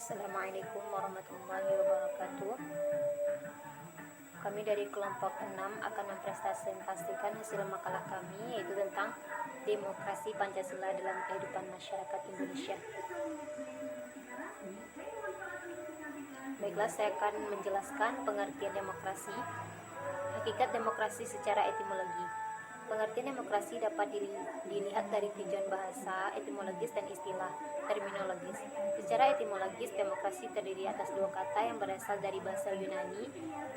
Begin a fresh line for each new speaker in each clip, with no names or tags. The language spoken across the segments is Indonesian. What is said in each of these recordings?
Assalamualaikum warahmatullahi wabarakatuh. Kami dari kelompok 6 akan mempresentasikan hasil makalah kami, yaitu tentang demokrasi Pancasila dalam kehidupan masyarakat Indonesia. Baiklah, saya akan menjelaskan pengertian demokrasi. Hakikat demokrasi secara etimologi. Pengertian demokrasi dapat dilihat dari tujuan bahasa, etimologis, dan istilah terminologis. Secara etimologis, demokrasi terdiri atas dua kata yang berasal dari bahasa Yunani,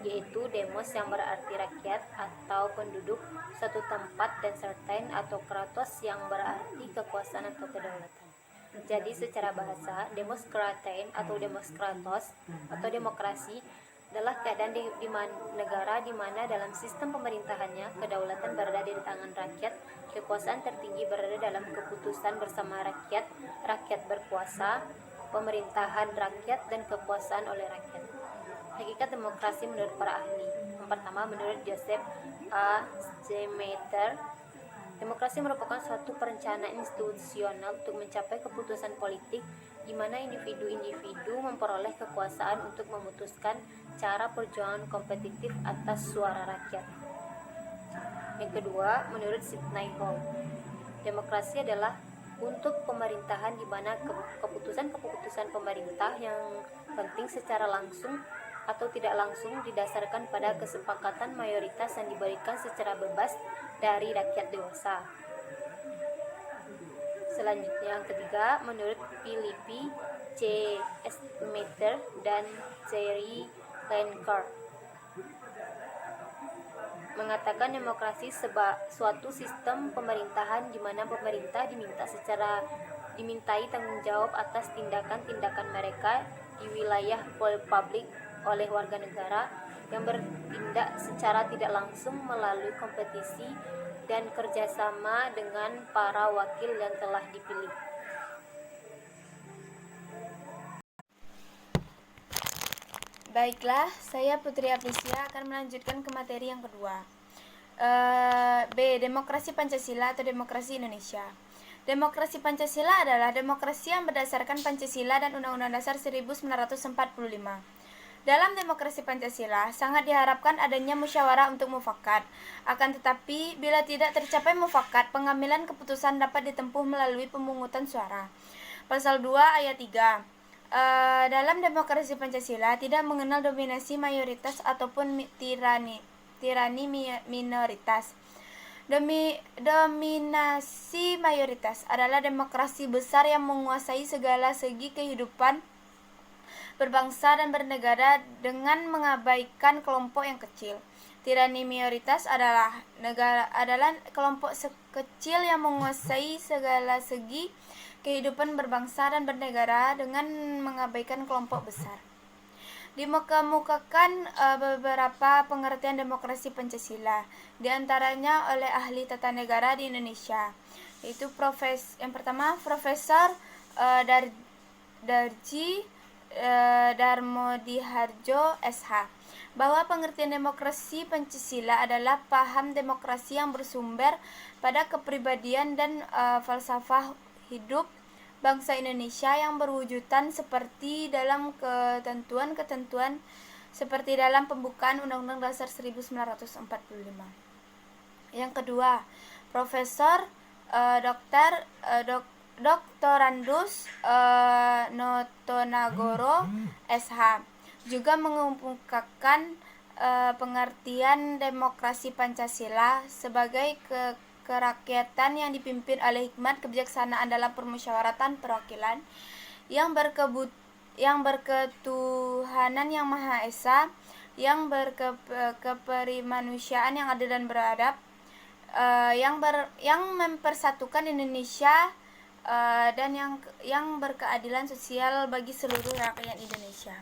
yaitu demos yang berarti rakyat atau penduduk suatu tempat, dan certain atau kratos yang berarti kekuasaan atau kedaulatan. Jadi secara bahasa, demos kratein atau demos kratos atau demokrasi adalah keadaan di negara di mana dalam sistem pemerintahannya kedaulatan berada di tangan rakyat, kekuasaan tertinggi berada dalam keputusan bersama rakyat, rakyat berkuasa, pemerintahan rakyat, dan kekuasaan oleh rakyat. Hakikat demokrasi menurut para ahli. Yang pertama, menurut Joseph A. Schumpeter, demokrasi merupakan suatu perencanaan institusional untuk mencapai keputusan politik di mana individu-individu memperoleh kekuasaan untuk memutuskan cara perjuangan kompetitif atas suara rakyat. Yang kedua, menurut Sidney Hall, demokrasi adalah untuk pemerintahan di mana keputusan-keputusan pemerintah yang penting secara langsung atau tidak langsung didasarkan pada kesepakatan mayoritas yang diberikan secara bebas dari rakyat dewasa. Selanjutnya, yang ketiga, menurut Philippe C. Schumpeter dan Thierry Lenker, mengatakan demokrasi suatu sistem pemerintahan di mana pemerintah dimintai tanggung jawab atas tindakan-tindakan mereka di wilayah publik oleh warga negara yang bertindak secara tidak langsung melalui kompetisi dan kerjasama dengan para wakil yang telah dipilih.
Baiklah, saya Putri Aprisia akan melanjutkan ke materi yang kedua. B. Demokrasi Pancasila atau demokrasi Indonesia. Demokrasi Pancasila adalah demokrasi yang berdasarkan Pancasila dan Undang-Undang Dasar 1945. Dalam demokrasi Pancasila, sangat diharapkan adanya musyawarah untuk mufakat. Akan tetapi, bila tidak tercapai mufakat, pengambilan keputusan dapat ditempuh melalui pemungutan suara. Pasal 2 ayat 3. Dalam demokrasi Pancasila tidak mengenal dominasi mayoritas ataupun tirani minoritas. Dominasi mayoritas adalah demokrasi besar yang menguasai segala segi kehidupan berbangsa dan bernegara dengan mengabaikan kelompok yang kecil. Tirani minoritas adalah kelompok kecil yang menguasai segala segi kehidupan berbangsa dan bernegara dengan mengabaikan kelompok besar. Dikemukakan beberapa pengertian demokrasi Pancasila, diantaranya oleh ahli tata negara di Indonesia, yaitu yang pertama Profesor Darji Darmodiharjo SH, bahwa pengertian demokrasi Pancasila adalah paham demokrasi yang bersumber pada kepribadian dan falsafah hidup bangsa Indonesia yang berwujudan seperti dalam ketentuan-ketentuan seperti dalam pembukaan Undang-Undang Dasar 1945. Yang kedua, Profesor Doktorandus Notonagoro SH juga mengemukakan pengertian demokrasi Pancasila sebagai kerakyatan yang dipimpin oleh hikmat kebijaksanaan dalam permusyawaratan perwakilan yang berketuhanan yang Maha Esa, yang berkeperimanusiaan yang adil dan beradab, yang mempersatukan Indonesia dan yang berkeadilan sosial bagi seluruh rakyat Indonesia.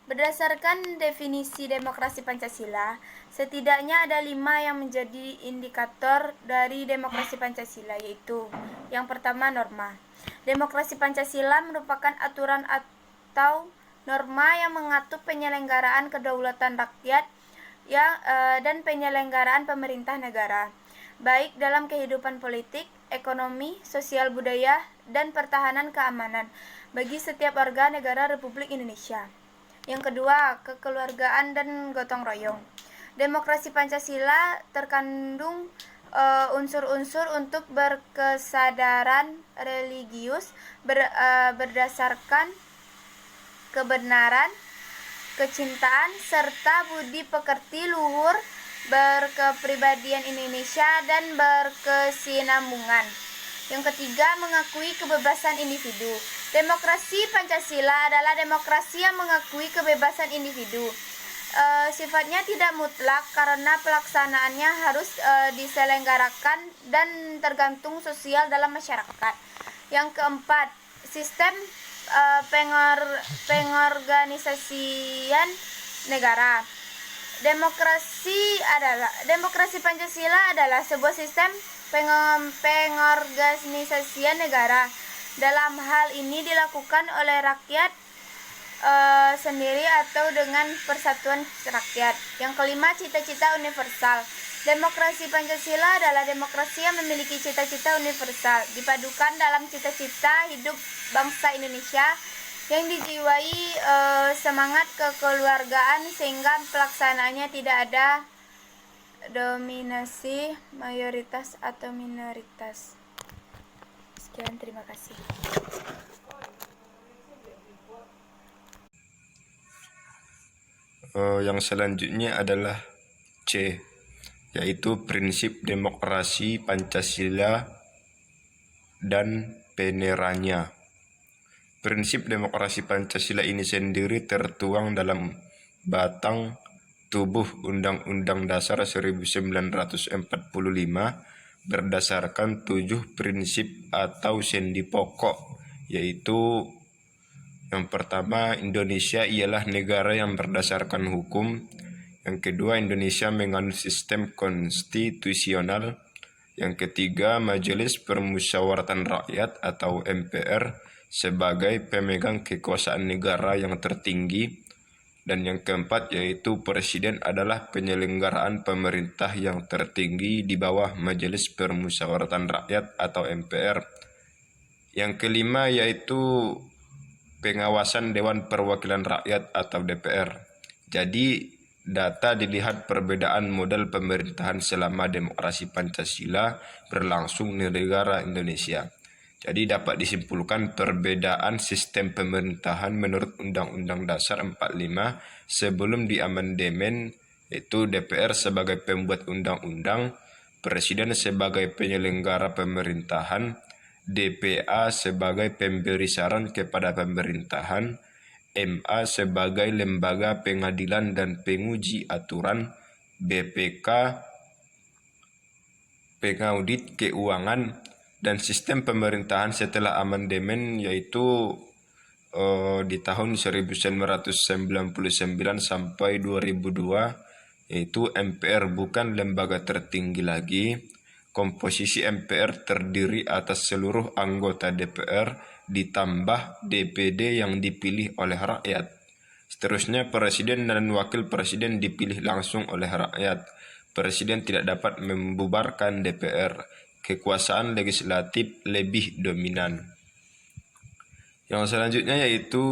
Berdasarkan definisi demokrasi Pancasila, setidaknya ada 5 yang menjadi indikator dari demokrasi Pancasila, yaitu yang pertama, norma. Demokrasi Pancasila merupakan aturan atau norma yang mengatur penyelenggaraan kedaulatan rakyat dan penyelenggaraan pemerintah negara, baik dalam kehidupan politik, ekonomi, sosial budaya, dan pertahanan keamanan bagi setiap warga negara Republik Indonesia. Yang kedua, kekeluargaan dan gotong royong. Demokrasi Pancasila terkandung unsur-unsur untuk berkesadaran religius berdasarkan kebenaran, kecintaan, serta budi pekerti luhur, berkepribadian Indonesia, dan berkesinambungan. Yang ketiga, mengakui kebebasan individu. Demokrasi Pancasila adalah demokrasi yang mengakui kebebasan individu. Sifatnya tidak mutlak karena pelaksanaannya harus diselenggarakan dan tergantung sosial dalam masyarakat. Yang keempat, sistem pengorganisasian negara. Demokrasi Pancasila adalah sebuah sistem pengorganisasian negara. Dalam hal ini dilakukan oleh rakyat sendiri atau dengan persatuan rakyat. Yang kelima, cita-cita universal. Demokrasi Pancasila adalah demokrasi yang memiliki cita-cita universal, dipadukan dalam cita-cita hidup bangsa Indonesia yang dijiwai semangat kekeluargaan sehingga pelaksanaannya tidak ada dominasi mayoritas atau minoritas. Sekian, terima kasih.
Yang selanjutnya adalah C, yaitu prinsip demokrasi Pancasila dan peneranya. Prinsip demokrasi Pancasila ini sendiri tertuang dalam batang tubuh Undang-Undang Dasar 1945 berdasarkan 7 prinsip atau sendi pokok, yaitu yang pertama, Indonesia ialah negara yang berdasarkan hukum. Yang kedua, Indonesia menganut sistem konstitusional. Yang ketiga, Majelis Permusyawaratan Rakyat atau MPR sebagai pemegang kekuasaan negara yang tertinggi. Dan yang keempat, yaitu Presiden adalah penyelenggaraan pemerintah yang tertinggi di bawah Majelis Permusyawaratan Rakyat atau MPR. Yang kelima, yaitu pengawasan Dewan Perwakilan Rakyat atau DPR. Jadi, data dilihat perbedaan model pemerintahan selama demokrasi Pancasila berlangsung di negara Indonesia. Jadi, dapat disimpulkan perbedaan sistem pemerintahan menurut Undang-Undang Dasar 45 sebelum diamandemen, yaitu DPR sebagai pembuat undang-undang, Presiden sebagai penyelenggara pemerintahan, DPA sebagai pemberi saran kepada pemerintahan, MA sebagai lembaga pengadilan dan penguji aturan, BPK pengaudit keuangan, dan sistem pemerintahan setelah amandemen yaitu di tahun 1999 sampai 2002, yaitu MPR bukan lembaga tertinggi lagi. Komposisi MPR terdiri atas seluruh anggota DPR ditambah DPD yang dipilih oleh rakyat. Seterusnya, Presiden dan Wakil Presiden dipilih langsung oleh rakyat. Presiden tidak dapat membubarkan DPR. Kekuasaan legislatif lebih dominan. Yang selanjutnya yaitu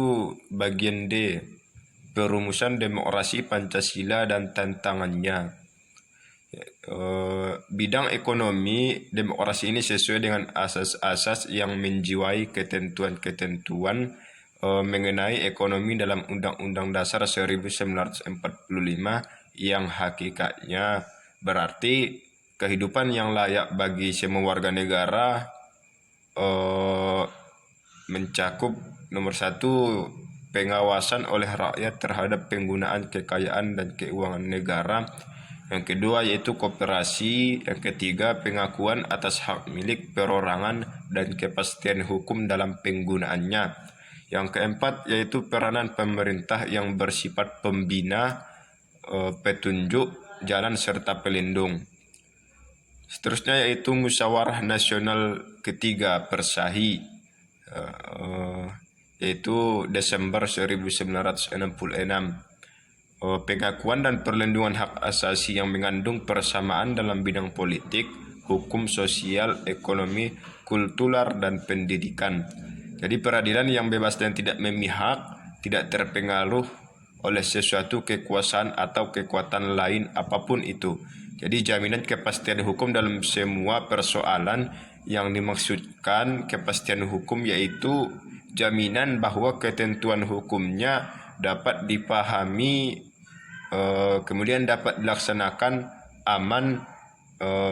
bagian D, perumusan demokrasi Pancasila dan tantangannya. Bidang ekonomi, demokrasi ini sesuai dengan asas-asas yang menjiwai ketentuan-ketentuan mengenai ekonomi dalam Undang-Undang Dasar 1945 yang hakikatnya berarti kehidupan yang layak bagi semua warga negara, mencakup nomor 1, pengawasan oleh rakyat terhadap penggunaan kekayaan dan keuangan negara. Yang kedua yaitu kooperasi. Yang ketiga, pengakuan atas hak milik perorangan dan kepastian hukum dalam penggunaannya. Yang keempat yaitu peranan pemerintah yang bersifat pembina, petunjuk jalan serta pelindung. Seterusnya yaitu musyawarah nasional ketiga Persahi, yaitu Desember 1966. Pengakuan dan perlindungan hak asasi yang mengandung persamaan dalam bidang politik, hukum sosial, ekonomi, kultural, dan pendidikan. Jadi peradilan yang bebas dan tidak memihak, tidak terpengaruh oleh sesuatu kekuasaan atau kekuatan lain apapun itu. Jadi jaminan kepastian hukum dalam semua persoalan. Yang dimaksudkan kepastian hukum yaitu jaminan bahwa ketentuan hukumnya dapat dipahami, kemudian dapat dilaksanakan aman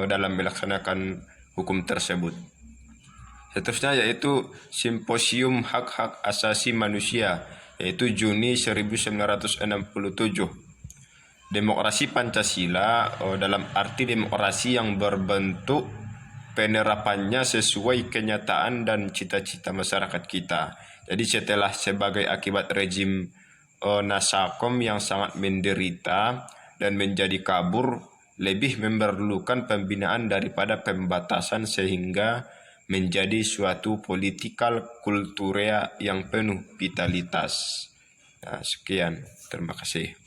dalam melaksanakan hukum tersebut. Seterusnya yaitu Simposium Hak-Hak Asasi Manusia, yaitu Juni 1967. Demokrasi Pancasila dalam arti demokrasi yang berbentuk penerapannya sesuai kenyataan dan cita-cita masyarakat kita. Jadi sebagai akibat rejim Nasakom yang sangat menderita dan menjadi kabur, lebih memerlukan pembinaan daripada pembatasan sehingga menjadi suatu politikal kultural yang penuh vitalitas. Nah, sekian. Terima kasih.